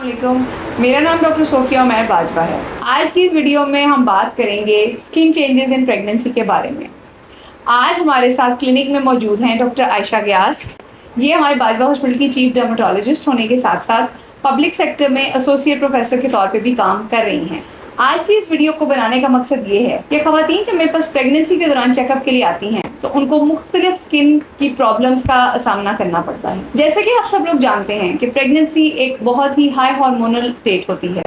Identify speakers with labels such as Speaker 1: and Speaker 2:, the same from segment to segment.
Speaker 1: अस्सलामुअलैकुम, मेरा नाम डॉक्टर सोफिया उमैर बाजवा है। आज की इस वीडियो में हम बात करेंगे स्किन चेंजेस इन प्रेगनेंसी के बारे में। आज हमारे साथ क्लिनिक में मौजूद हैं डॉक्टर आयशा ग्यास। ये हमारे बाजवा हॉस्पिटल की चीफ डर्मेटोलॉजिस्ट होने के साथ साथ पब्लिक सेक्टर में एसोसिएट प्रोफेसर के तौर पे भी काम कर रही हैं। आज की इस वीडियो को बनाने का मकसद ये है कि ख़वातीन जब मेरे पास प्रेगनेंसी के दौरान चेकअप के लिए आती हैं तो उनको मुख्तलिफ स्किन की प्रॉब्लम्स का सामना करना पड़ता है। जैसे कि आप सब लोग जानते हैं कि प्रेगनेंसी एक बहुत ही हाई हार्मोनल स्टेट होती है।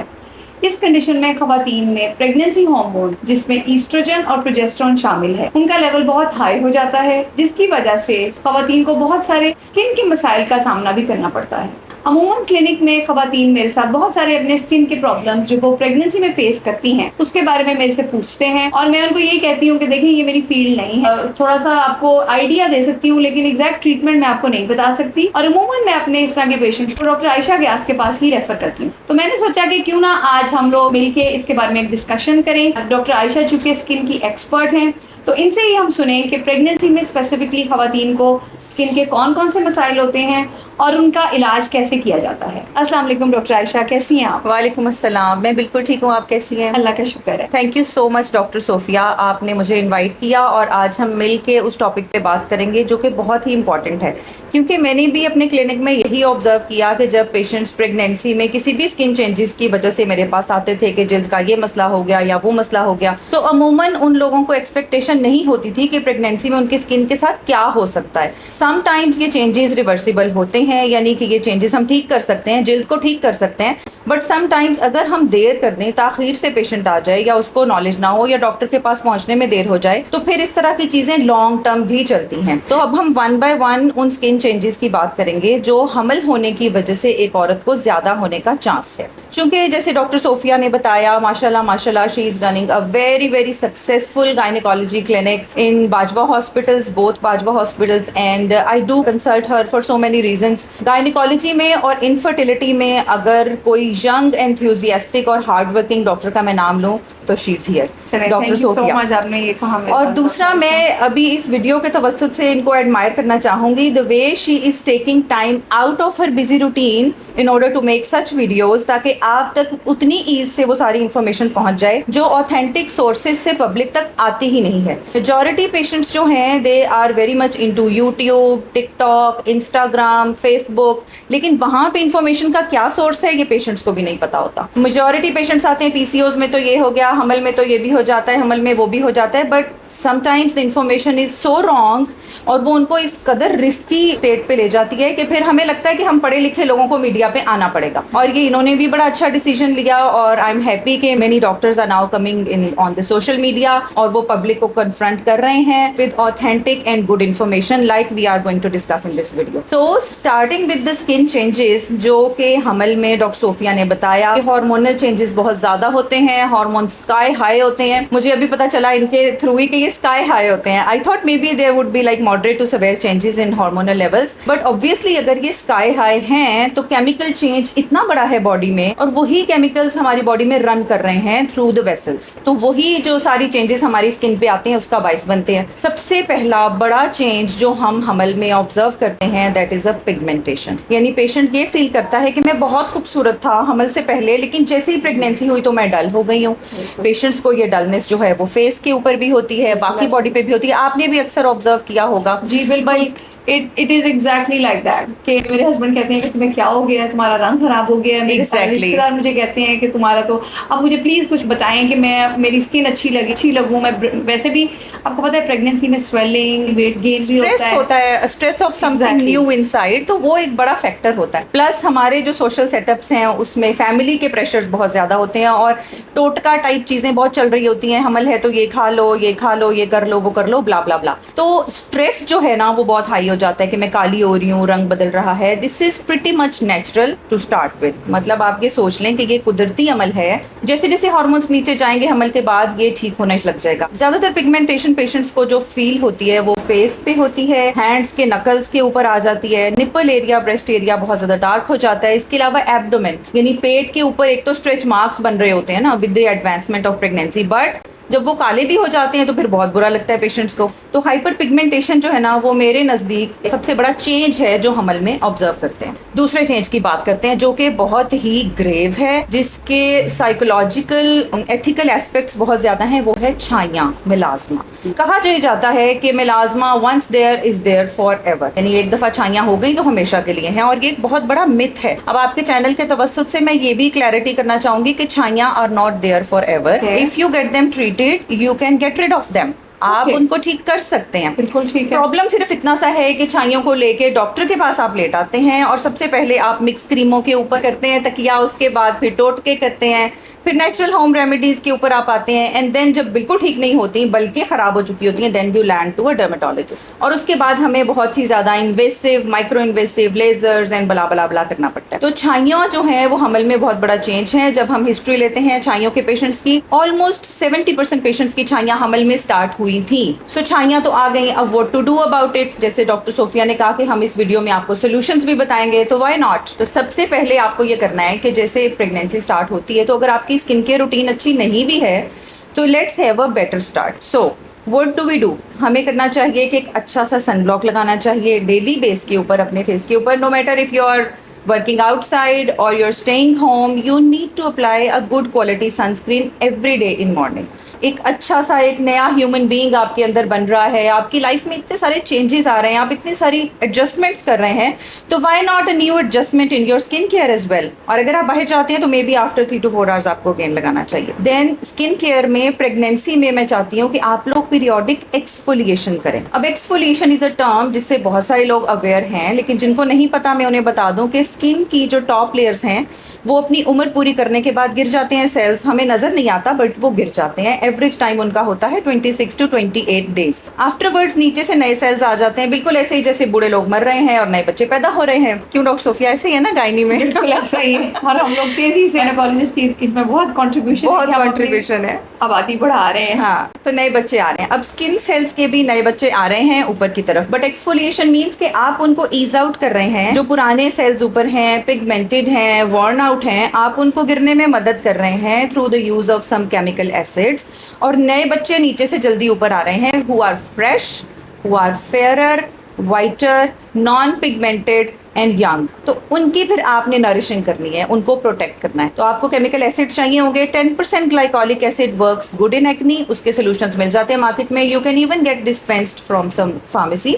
Speaker 1: इस कंडीशन में ख़वातीन में प्रेगनेंसी हार्मोन जिसमें ईस्ट्रोजन और प्रोजेस्टेरोन शामिल है, उनका लेवल बहुत हाई हो जाता है, जिसकी वजह से ख़वातीन को बहुत सारे स्किन के मसाइल का सामना भी करना पड़ता है। अमूमन क्लिनिक में ख़वातीन मेरे साथ बहुत सारे अपने स्किन के प्रॉब्लम्स जो वो प्रेगनेंसी में फेस करती हैं उसके बारे में मेरे से पूछते हैं और मैं उनको यही कहती हूँ कि देखिए ये मेरी फील्ड नहीं है, थोड़ा सा आपको आइडिया दे सकती हूँ लेकिन एग्जैक्ट ट्रीटमेंट मैं आपको नहीं बता सकती। और अमूमन मैं अपने इस तरह के पेशेंट्स को डॉक्टर आयशा ग्यास के पास ही रेफर करती हूँ। तो मैंने सोचा कि क्यों ना आज हम लोग मिलके इसके बारे में एक डिस्कशन करें। डॉक्टर आयशा चूँकि स्किन की एक्सपर्ट हैं तो इनसे ही हम सुने कि प्रेगनेंसी में स्पेसिफिकली ख़वातीन को स्किन के कौन कौन से मसाइल होते हैं और उनका इलाज कैसे किया जाता है। अस्सलाम वालेकुम डॉक्टर आयशा, कैसी हैं आप?
Speaker 2: वालेकुम अस्सलाम, मैं बिल्कुल ठीक हूँ, आप कैसी हैं?
Speaker 1: अल्लाह का शुक्र है।
Speaker 2: Thank you so much doctor Sophia, आपने मुझे इनवाइट किया और आज हम मिल के उस टॉपिक पे बात करेंगे जो कि बहुत ही इंपॉर्टेंट है, क्योंकि मैंने भी अपने क्लिनिक में यही ऑब्जर्व किया कि जब पेशेंट्स प्रेगनेंसी में किसी भी स्किन चेंजेस की वजह से मेरे पास आते थे कि जल्द का ये मसला हो गया या वो मसला हो गया, तो अमूमन उन लोगों को एक्सपेक्टेशन नहीं होती थी कि प्रेगनेंसी में उनकी स्किन के साथ क्या हो सकता है। समटाइम्स ये चेंजेस रिवर्सिबल होते हैं, यानी कि ये चेंजेस हम ठीक कर सकते हैं, जल्द को ठीक कर सकते हैं, बट समटाइम्स अगर हम देर कर दें, ताख़ीर से पेशेंट आ जाए या उसको नॉलेज ना हो या डॉक्टर के पास पहुंचने में देर हो जाए तो फिर इस तरह की चीज़ें लॉन्ग टर्म भी चलती हैं। तो अब हम वन बाय वन उन स्किन चेंजेस की बात करेंगे जो हमल होने की वजह से एक औरत को ज़्यादा होने का चांस है। चूँकि जैसे डॉक्टर सोफिया ने बताया, माशाल्लाह माशाल्लाह she is running a very successful gynaecology clinic in Bajwa hospitals, both Bajwa hospitals, and I do consult her for so many reasons. Gynaecology में और इनफर्टिलिटी में अगर कोई यंग एंथुसियास्टिक और हार्ड वर्किंग डॉक्टर का मैं नाम लूँ तो she is here, doctor Sophia.
Speaker 1: आपने ये कहा
Speaker 2: और दूसरा, मैं अभी इस वीडियो के तवज्जुद से इनको एडमायर करना चाहूँगी the way she is taking time out of her busy routine in order to make such videos, ताकि आप तक उतनी ईज से वो सारी इंफॉर्मेशन पहुँच जाए जो ऑथेंटिक सोर्सेज से पब्लिक तक आती ही नहीं है। मेजॉरिटी पेशेंट्स जो हैं they are very much into YouTube, TikTok, Instagram, Facebook, लेकिन वहाँ पे इंफॉर्मेशन का क्या सोर्स है ये पेशेंट्स को भी नहीं पता होता। मेजॉरिटी पेशेंट्स आते हैं पीसीओज में तो ये हो गया, हमल में तो ये भी हो जाता है, हमल में वो भी हो जाता है, but sometimes the information is so wrong और वो उनको इस कदर रिस्की स्टेट पे ले जाती है कि फिर हमें लगता है कि हम पढ़े लिखे लोगों को मीडिया पे आना पड़ेगा। और ये इन्होंने भी बड़ा अच्छा डिसीजन लिया और आई एम हैप्पी कि many doctors are now coming in on the social media और वो पब्लिक को कन्फ्रंट कर रहे हैं with authentic and good information like we are going to discuss in this video. तो starting with the skin changes जो कि हमल में डॉक्टर सोफिया ने बताया कि हार्मोनल चेंजेस बहुत ज्यादा होते हैं, हार्मोन स्काई हाई होते हैं। मुझे अभी पता चला इनके थ्रू ही कि ये स्काई हाई होते हैं। I thought maybe there would be like moderate to severe changes in hormonal levels, but obviously अगर ये स्काई हाई हैं तो केमिकल चेंज इतना बड़ा है बॉडी में और वही केमिकल्स हमारी बॉडी में रन कर रहे हैं थ्रू द वेसल्स, तो वही जो सारी चेंजेस हमारी स्किन पे आते हैं उसका बाइस बनते हैं। सबसे पहला बड़ा चेंज जो हम हमल में ऑब्जर्व करते हैं दैट इज अ पिगमेंटेशन, यानी पेशेंट ये फील करता है कि मैं बहुत खूबसूरत था हमल से पहले, लेकिन जैसे ही प्रेगनेंसी हुई तो मैं डल हो गई हूँ। पेशेंट्स को ये डलनेस जो है वो फेस के ऊपर भी होती है, बाकी बॉडी पे भी होती है, आपने भी अक्सर ऑब्जर्व किया होगा।
Speaker 1: जी बिल्कुल, it is exactly like that कि मेरे हस्बैंड कहते हैं कि तुम्हें क्या हो गया, तुम्हारा रंग खराब हो गया। मेरे सारे रिश्तेदार मुझे कहते हैं कि तुम्हारा तो अब मुझे प्लीज कुछ बताएं कि मैं मेरी स्किन अच्छी लगूं। मैं वैसे भी आपको पता है प्रेगनेंसी में स्वेलिंग, वेट गेन भी
Speaker 2: होता है, stress of something new inside, तो वो एक बड़ा फैक्टर होता है। प्लस हमारे जो सोशल सेटअप्स हैं उसमें फैमिली के प्रेशर्स बहुत ज्यादा होते हैं और टोटका टाइप चीजें बहुत चल रही होती हैं, हमल है तो ये खा लो, ये खा लो, ये कर लो, वो कर लो, ब्ला ब्ला ब्ला। तो स्ट्रेस जो है ना वो बहुत हाई जाता है कि मैं काली हो रही हूँ, रंग बदल रहा है। This is pretty much natural to start with, मतलब आप ये सोच लें कि ये कुदरती अमल है। जैसे जैसे हार्मोन्स नीचे जाएंगे हमल के बाद ये ठीक होने लग जाएगा। ज्यादातर पिगमेंटेशन पेशेंट्स को जो फील होती है वो फेस पे होती है, हैंड्स के नकल्स के ऊपर आ जाती है, निपल एरिया, ब्रेस्ट एरिया बहुत ज्यादा डार्क हो जाता है। इसके अलावा एब्डोमेन यानी पेट के ऊपर एक तो स्ट्रेच मार्क्स बन रहे होते हैं ना with the advancement of pregnancy, but जब वो काले भी हो जाते हैं तो फिर बहुत बुरा लगता है पेशेंट्स को। तो हाइपर पिगमेंटेशन जो है ना, वो मेरे नज़दीक सबसे बड़ा चेंज है जो हमल में ऑब्जर्व करते हैं। दूसरे चेंज की बात करते हैं जो कि बहुत ही ग्रेव है, जिसके साइकोलॉजिकल एथिकल एस्पेक्ट्स बहुत ज़्यादा हैं, वो है छाइयाँ, मिलाजमा। कहा जाता है कि melasma once there is there forever, यानी एक दफ़ा छाइयाँ हो गई तो हमेशा के लिए हैं, और ये एक बहुत बड़ा मिथ है। अब आपके चैनल के तवस्सुत से मैं ये भी क्लैरिटी करना चाहूंगी कि छाइयाँ are not there forever. If you get them treated you can get rid of them. आप उनको ठीक कर सकते हैं,
Speaker 1: बिल्कुल ठीक है।
Speaker 2: प्रॉब्लम सिर्फ इतना सा है कि छाइयों को लेके डॉक्टर के पास आप लेट आते हैं और सबसे पहले आप मिक्स क्रीमों के ऊपर करते हैं तकिया, उसके बाद फिर टोटके करते हैं, फिर नेचुरल होम रेमेडीज के ऊपर आप आते हैं, एंड देन जब बिल्कुल ठीक नहीं होती बल्कि खराब हो चुकी होती हैं, then you land to a dermatologist. और उसके बाद हमें बहुत ही ज्यादा invasive, micro invasive lasers and बला बला बला करना पड़ता है। तो छाइयाँ जो है वो हमल में बहुत बड़ा चेंज है। जब हम हिस्ट्री लेते हैं छाइयों के पेशेंट्स की, ऑलमोस्ट 70% पेशेंट्स की छाइयाँ हमल में स्टार्ट हुई थी। सो छाइयाँ तो आ गई, अब what to do about it. जैसे डॉक्टर सोफिया ने कहा कि हम इस वीडियो में आपको सॉल्यूशंस भी बताएंगे, तो व्हाई नॉट। तो सबसे पहले आपको ये करना है कि जैसे प्रेगनेंसी स्टार्ट होती है, तो अगर आपकी स्किन केयर रूटीन अच्छी नहीं भी है तो let's have a better start. So what do we do, हमें करना चाहिए कि एक अच्छा सा सनब्लॉक लगाना चाहिए डेली बेस के ऊपर अपने फेस के ऊपर। No matter if you are working outside or you're staying home, you need to apply a good quality sunscreen every day in morning. एक अच्छा सा एक नया ह्यूमन बीइंग आपके अंदर बन रहा है, आपकी लाइफ में इतने सारे चेंजेस आ रहे हैं, आप इतनी सारी एडजस्टमेंट्स कर रहे हैं, तो why not a new adjustment in your skin care as well. और अगर आप बाहर जाते हैं तो maybe after 3 to 4 hours आपको अगेन लगाना चाहिए। देन स्किन केयर में प्रेगनेंसी में मैं चाहती हूँ कि आप लोग पीरियोडिक एक्सफोलिएशन करें। अब एक्सफोलिएशन इज अ टर्म जिससे बहुत सारे लोग अवेयर हैं, लेकिन जिनको नहीं पता मैं उन्हें बता दूं कि स्किन की जो टॉप लेयर्स हैं वो अपनी उम्र पूरी करने के बाद गिर जाते हैं सेल्स, हमें नजर नहीं आता बट वो गिर जाते हैं। एवरेज टाइम उनका होता है 26 to 28 डेज। आफ्टरवर्ड्स नीचे से नए सेल्स आ जाते हैं, बिल्कुल ऐसे ही जैसे बूढ़े लोग मर रहे हैं और नए बच्चे पैदा हो रहे हैं। क्यों डॉक्टर सोफिया, ऐसे ही है ना गायनी में?
Speaker 1: बिल्कुल ऐसा ही है। और हम लोग तेजी से गायनेकोलॉजिस्ट की इसमें बहुत कंट्रीब्यूशन
Speaker 2: है,
Speaker 1: आबादी बढ़ा रहे हैं।
Speaker 2: हाँ, तो नए बच्चे आ रहे हैं। अब स्किन सेल्स के भी नए बच्चे आ रहे हैं ऊपर की तरफ, बट एक्सफोलिएशन मींस कि आप उनको ईज आउट कर रहे हैं। जो पुराने सेल्स ऊपर हैं, पिगमेंटेड हैं, वर्न आउट हैं, आप उनको गिरने में मदद कर रहे हैं through the use of some chemical acids, और नए बच्चे नीचे से जल्दी ऊपर आ रहे हैं who are fresh, who are fairer, whiter, non pigmented and young. तो उनकी फिर आपने नरिशिंग करनी है, उनको प्रोटेक्ट करना है। तो आपको केमिकल एसिड चाहिए होंगे। 10% glycolic acid works good in acne, उसके सॉल्यूशंस मिल जाते हैं मार्केट में। You can even get dispensed from some pharmacy,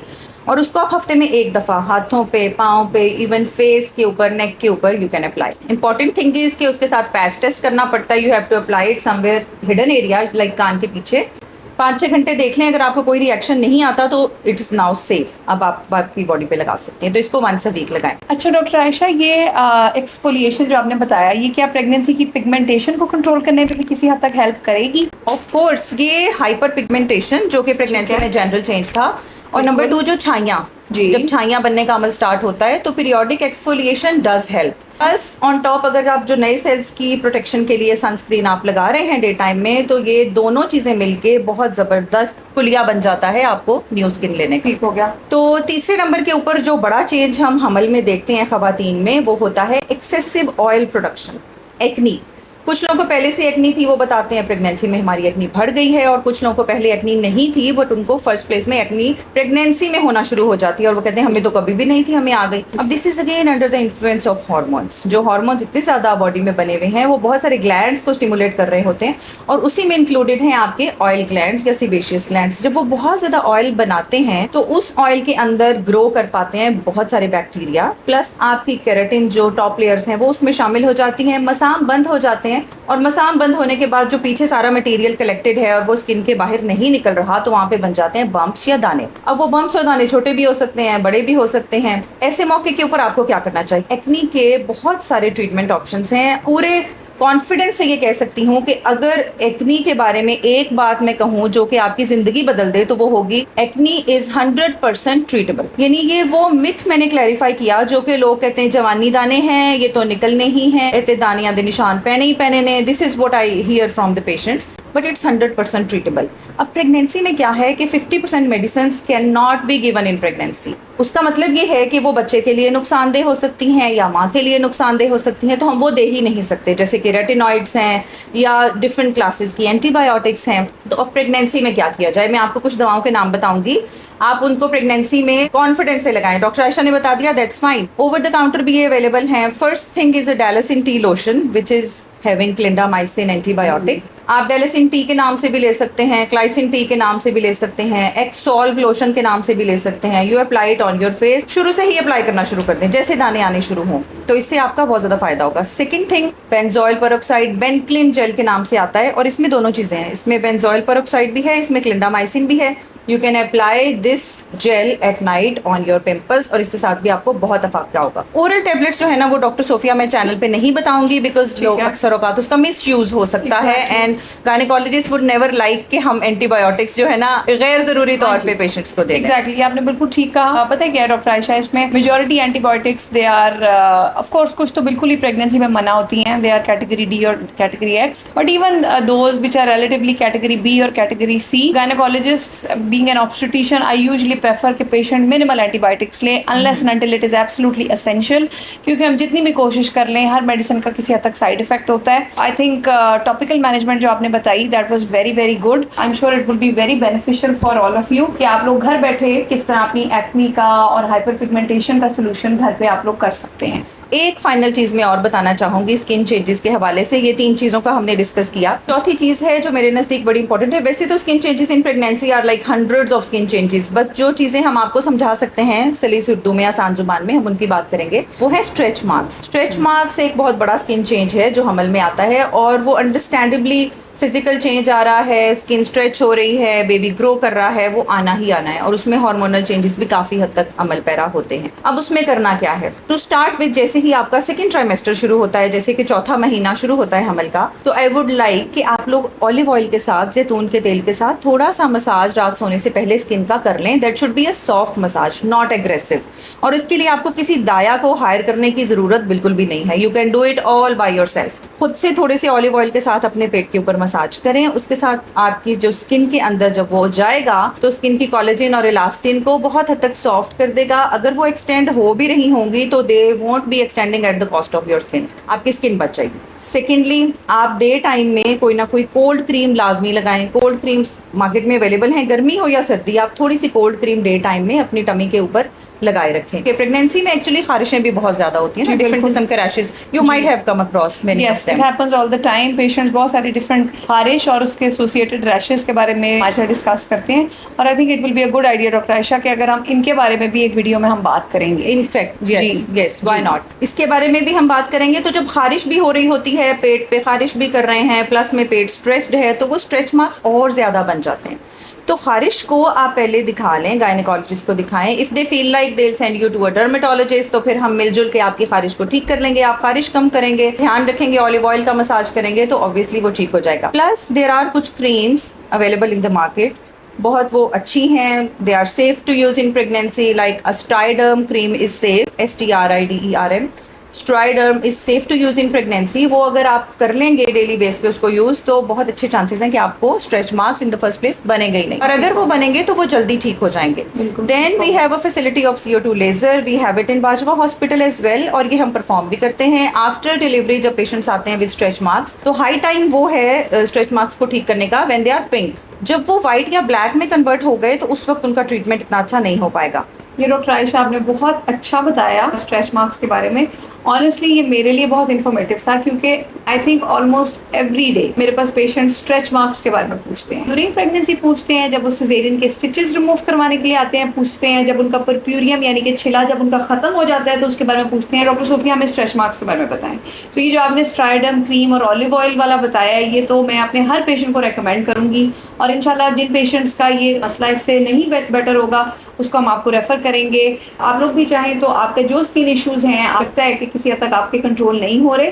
Speaker 2: और उसको आप हफ्ते में एक दफ़ा हाथों पे, पाँव पे, इवन फेस के ऊपर, नेक के ऊपर you can apply. Important thing is कि उसके साथ पैच टेस्ट करना पड़ता है। You have to apply it somewhere hidden area like कान के पीछे। 5-6 घंटे देख लें, अगर आपको कोई रिएक्शन नहीं आता तो इट्स नाउ सेफ, अब आप आपकी बॉडी पे लगा सकते हैं। तो इसको 1 a week लगाएं।
Speaker 1: अच्छा डॉक्टर आयशा, ये एक्सफोलिएशन जो आपने बताया, ये क्या प्रेगनेंसी की पिगमेंटेशन को कंट्रोल करने में भी किसी हद तक हेल्प करेगी?
Speaker 2: ऑफ कोर्स, ये हाइपर पिगमेंटेशन जो कि प्रेगनेंसी में जनरल चेंज था, और नंबर 2 जो छाइयाँ, जब छाइयाँ बनने का अमल स्टार्ट होता है तो periodic exfoliation does help. Plus on top अगर आप जो नए सेल्स की प्रोटेक्शन के लिए सनस्क्रीन आप लगा रहे हैं डे टाइम में, तो ये दोनों चीज़ें मिलके बहुत ज़बरदस्त कुलिया बन जाता है आपको न्यू स्किन लेने का।
Speaker 1: ठीक हो गया।
Speaker 2: तो तीसरे नंबर के ऊपर जो बड़ा चेंज हम हमल में देखते हैं ख़वातीन में, वो होता है एक्सेसिव ऑयल प्रोडक्शन, एक्नी। कुछ लोगों को पहले से एक्नी थी, वो बताते हैं प्रेगनेंसी में हमारी एक्नी बढ़ गई है, और कुछ लोगों को पहले एक्नी नहीं थी बट उनको फर्स्ट प्लेस में एक्नी प्रेगनेंसी में होना शुरू हो जाती है, और वो कहते हैं हमें तो कभी भी नहीं थी, हमें आ गई। अब this is again under the influence of hormones. जो हार्मोन्स इतने ज़्यादा बॉडी में बने हुए हैं वो बहुत सारे ग्लैंड्स को स्टिमुलेट कर रहे होते हैं, और उसी में इंक्लूडेड हैं आपके ऑयल ग्लैंड्स या सीबेशियस ग्लैंड्स। जब वो बहुत ज़्यादा ऑयल बनाते हैं तो उस ऑयल के अंदर ग्रो कर पाते हैं बहुत सारे बैक्टीरिया, प्लस आपकी केराटिन जो टॉप लेयर्स हैं वो उसमें शामिल हो जाती हैं, मसाम बंद हो जाते हैं, और मसाम बंद होने के बाद जो पीछे सारा मटेरियल कलेक्टेड है और वो स्किन के बाहर नहीं निकल रहा, तो वहाँ पे बन जाते हैं बम्प्स या दाने। अब वो बम्प्स और दाने छोटे भी हो सकते हैं, बड़े भी हो सकते हैं। ऐसे मौके के ऊपर आपको क्या करना चाहिए? एक्नी के बहुत सारे ट्रीटमेंट ऑप्शंस हैं। पूरे कॉन्फिडेंस से ये कह सकती हूँ कि अगर एक्नी के बारे में एक बात मैं कहूँ जो कि आपकी ज़िंदगी बदल दे, तो वो होगी एक्नी इज़ 100% ट्रीटेबल। यानी ये वो मिथ मैंने क्लैरिफाई किया जो कि लोग कहते हैं जवानी दाने हैं, ये तो निकलने ही हैं, इतने दानियाँ दे निशान पहने ही पहने ने। This is what I hear from the patients. But it's 100% treatable. अब प्रेगनेंसी में क्या है कि 50% medicine can not be given in pregnancy. उसका मतलब ये है कि वो बच्चे के लिए नुकसानदेह हो सकती हैं या माँ के लिए नुकसानदेह हो सकती हैं, तो हम वो दे ही नहीं सकते, जैसे कि रेटिनॉइड्स हैं या डिफरेंट क्लासेस की एंटीबायोटिक्स हैं। तो अब प्रेगनेंसी में क्या किया जाए, मैं आपको कुछ दवाओं के नाम बताऊंगी, आप उनको प्रेगनेंसी में कॉन्फिडेंस से लगाएं। डॉक्टर आयशा ने बता दिया, that's fine. Over the counter भी ये अवेलेबल हैं। First thing is a Dalacin T lotion which is having clindamycin antibiotic. आप डेलासिन टी के नाम से भी ले सकते हैं, क्लाइसिन टी के नाम से भी ले सकते हैं, एक्सॉल्व लोशन के नाम से भी ले सकते हैं। You apply it on your face, शुरू से ही अप्लाई करना शुरू कर दें जैसे दाने आने शुरू हों, तो इससे आपका बहुत ज़्यादा फायदा होगा। Second thing, benzoyl peroxide Benclin gel के नाम से आता है और इसमें दोनों चीज़ें हैं, इसमें बेंजोइल पेरोक्साइड भी है, इसमें क्लिंडामाइसिन भी है। You can apply this gel at night on your pimples और इसके साथ भी आपको बहुत अफाक्या होगा। ओरल टेबलेट्स जो है ना वो डॉक्टर सोफिया मैं चैनल पे नहीं बताऊंगी, बिकॉज लोग अक्सर औकात उसका मिस यूज हो सकता है and gynaecologist would never like कि हम एंटीबायोटिक्स जो है ना गैर जरूरी तौर पे पेशेंट्स को दें।
Speaker 1: एग्जैक्टली, आपने बिल्कुल ठीक कहा। पता है क्या है डॉक्टर आयशा, इसमें majority antibiotics they are of course कुछ तो बिल्कुल ही प्रेगनेंसी में मना होती हैं, दे आर कैटेगरी डी और category X, but even those which are relatively category B और category C, gynaecologists being an obstetrician I usually prefer कि पेशेंट मिनिमल एंटीबायोटिक्स ले unless and until it is absolutely essential, क्योंकि हम जितनी भी कोशिश कर लें हर मेडिसिन का किसी हद तक साइड इफेक्ट होता है। आई थिंक टॉपिकल मैनेजमेंट जो आपने बताई that was very very good. I am sure it will be very beneficial for all of you कि आप लोग घर बैठे किस तरह अपनी एक्ने का और हाइपर पिगमेंटेशन का सोल्यूशन घर पे आप लोग कर सकते हैं।
Speaker 2: एक फाइनल चीज़ मैं और बताना चाहूँगी स्किन चेंजेस के हवाले से। ये 3 चीज़ों का हमने डिस्कस किया। चौथी चीज़ है जो मेरे नज़दीक बड़ी इंपॉर्टेंट है। वैसे तो skin changes in pregnancy are like hundreds of skin changes, but जो चीज़ें हम आपको समझा सकते हैं सलीस उर्दू में, आसान जुबान में हम उनकी बात करेंगे, वो है स्ट्रेच मार्क्स। स्ट्रेच मार्क्स एक बहुत बड़ा स्किन चेंज है जो हमल में आता है और वो अंडरस्टैंडेबली फिजिकल चेंज आ रहा है, स्किन स्ट्रेच हो रही है, बेबी ग्रो कर रहा है, वो आना ही आना है और उसमें हार्मोनल चेंजेस भी काफ़ी हद तक अमल पैरा होते हैं। अब उसमें करना क्या है, टू स्टार्ट विद, जैसे ही आपका सेकंड ट्राइमेस्टर शुरू होता है, जैसे कि चौथा महीना शुरू होता है हमल का, तो आई वुड लाइक कि आप लोग ऑलिव ऑयल के साथ, जैतून के तेल के साथ थोड़ा सा मसाज रात सोने से पहले स्किन का कर लें। That should be a soft massage, not aggressive, और इसके लिए आपको किसी दाया को हायर करने की ज़रूरत बिल्कुल भी नहीं है। You can do it all by yourself. खुद से थोड़े से ऑलिव ऑयल के साथ अपने पेट के ऊपर मसाज करें, उसके साथ आपकी जो स्किन के अंदर जब वो जाएगा तो स्किन की कोलेजन और इलास्टिन को बहुत हद तक सॉफ्ट कर देगा। अगर वो एक्सटेंड हो भी रही होंगी तो they won't be extending at the cost of your skin, आपकी स्किन बच जाएगी। सेकेंडली, आप डे टाइम में कोई ना कोई कोल्ड क्रीम लाजमी लगाएं। कोल्ड क्रीम्स मार्केट में अवेलेबल हैं, गर्मी हो या सर्दी, आप थोड़ी सी कोल्ड क्रीम डे टाइम में अपनी टमी के ऊपर लगाए रखें। कि प्रेगनेंसी में एक्चुअली खारिशें भी बहुत ज्यादा होती हैं, डिफरेंट किस्म के rashes you might have come across many of them.
Speaker 1: It happens all the time. Patients बहुत सारी डिफरेंट खारिश और उसके एसोसिएटेड रैशेस के बारे में हमारे साथ डिस्कस करते हैं और I think it will be a good idea doctor Ayesha कि अगर हम इनके बारे में भी एक वीडियो में हम बात करेंगे।
Speaker 2: इनफैक्ट यस व्हाई नॉट, इसके बारे में भी हम बात करेंगे। तो जब खारिश भी हो रही होती है, पेट पे खारिश भी कर रहे हैं, प्लस में पेट स्ट्रेस्ड है, तो वो स्ट्रेच मार्क्स और ज़्यादा बन जाते हैं। तो खारिश को आप पहले दिखा लें, गायनेकोलॉजिस्ट को दिखाएं। If they feel like they will send you to a dermatologist, तो फिर हम मिलजुल के आपकी खारिश को ठीक कर लेंगे। आप खारिश कम करेंगे, ध्यान रखेंगे, ऑलिव ऑयल का मसाज करेंगे तो ऑब्वियसली वो ठीक हो जाएगा। प्लस देयर आर कुछ creams available in the market, बहुत वो अच्छी हैं, they are safe to use in pregnancy, like Striderm cream is safe, STRIDERM, Striderm is safe to use in pregnancy. वो अगर आप कर लेंगे डेली बेस पे उसको यूज़, तो बहुत अच्छे चांसेस हैं कि आपको stretch marks in the first place बनेंगे ही नहीं, और अगर वो बनेंगे तो वो जल्दी ठीक हो जाएंगे। Then we have a facility of CO2 laser, we have it in Bajwa hospital as well, और ये हम परफॉर्म भी करते हैं आफ्टर डिलीवरी। जब पेशेंट्स आते हैं विद स्ट्रेच मार्क्स, तो हाई टाइम वो है स्ट्रेच मार्क्स को ठीक करने का व्हेन दे आर पिंक। जब वो वाइट या ब्लैक में कन्वर्ट हो गए तो उस वक्त उनका ट्रीटमेंट इतना अच्छा नहीं हो पाएगा।
Speaker 1: ये डॉक्टर आयशा आपने बहुत अच्छा बताया स्ट्रेच मार्क्स के बारे में। ऑनेस्टली ये मेरे लिए बहुत इन्फॉर्मेटिव था क्योंकि I think almost every day मेरे पास पेशेंट स्ट्रेच मार्क्स के बारे में पूछते हैं। ड्यूरिंग प्रेगनेंसी पूछते हैं, जब वो सिजेरियन के स्टिचेस रिमूव करवाने के लिए आते हैं पूछते हैं, जब उनका परप्यूरियम यानी कि छिला जब उनका खत्म हो जाता है तो उसके बारे में पूछते हैं। डॉक्टर सोफिया हमें स्ट्रेच मार्क्स के बारे में बताएं। तो ये जो आपने स्ट्राइडर्म क्रीम और ऑलिव ऑयल वाला बताया है, ये तो मैं अपने हर पेशेंट को रेकमेंड करूँगी, और इंशाल्लाह जिन पेशेंट्स का ये मसला इससे नहीं बेटर होगा उसको हम आपको रेफ़र करेंगे। आप लोग भी चाहें तो आपके जो स्किन इश्यूज़ हैं, लगता है कि किसी हद तक आपके कंट्रोल नहीं हो रहे,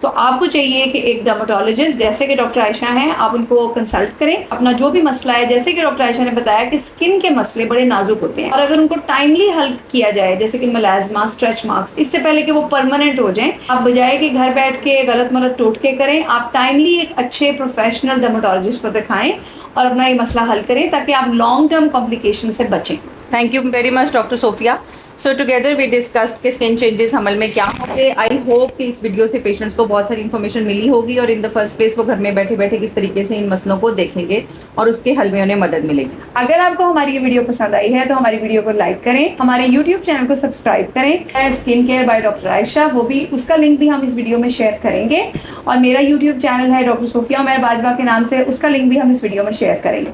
Speaker 1: तो आपको चाहिए कि एक डर्मेटोलॉजिस्ट जैसे कि डॉक्टर आयशा हैं, आप उनको कंसल्ट करें। अपना जो भी मसला है, जैसे कि डॉक्टर आयशा ने बताया कि स्किन के मसले बड़े नाजुक होते हैं और अगर उनको टाइमली हल किया जाए, जैसे कि मेलास्मा, स्ट्रेच मार्क्स, इससे पहले कि वो परमानेंट हो जाएं, आप बजाय कि घर बैठ के गलत मलत टोटके करें, आप टाइमली एक अच्छे प्रोफेशनल डर्मेटोलॉजिस्ट को दिखाएं और अपना ये मसला हल करें ताकि आप लॉन्ग टर्म कॉम्प्लिकेशन से बचें।
Speaker 2: Thank you very much doctor Sophia. So together we discussed कि स्किन चेंजेस अमल में क्या होंगे। आई होप कि इस वीडियो से पेशेंट्स को बहुत सारी इन्फॉर्मेशन मिली होगी और इन द फर्स्ट प्लेस वो घर में बैठे बैठे किस तरीके से इन मसलों को देखेंगे और उसके हल में उन्हें मदद मिलेगी।
Speaker 1: अगर आपको हमारी ये वीडियो पसंद आई है तो हमारी वीडियो को लाइक करें, हमारे YouTube चैनल को सब्सक्राइब करें। Skin care by doctor Ayesha, वो भी उसका लिंक भी हम इस वीडियो में शेयर करेंगे और मेरा YouTube चैनल है डॉक्टर सोफिया उमैर बाजवा के नाम से, उसका लिंक भी हम इस वीडियो में शेयर करेंगे।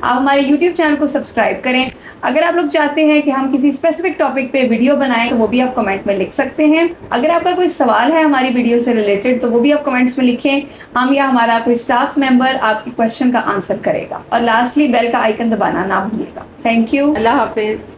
Speaker 1: आप हमारे YouTube चैनल को सब्सक्राइब करें। अगर आप लोग चाहते हैं कि हम किसी स्पेसिफिक टॉपिक पे वीडियो बनाएं तो वो भी आप कमेंट में लिख सकते हैं। अगर आपका कोई सवाल है हमारी वीडियो से रिलेटेड तो वो भी आप कमेंट्स में लिखें, हम या हमारा कोई स्टाफ मेंबर आपके क्वेश्चन का आंसर करेगा। और लास्टली बेल का आइकन दबाना ना भूलिएगा। Thank you.
Speaker 2: Allah Hafiz.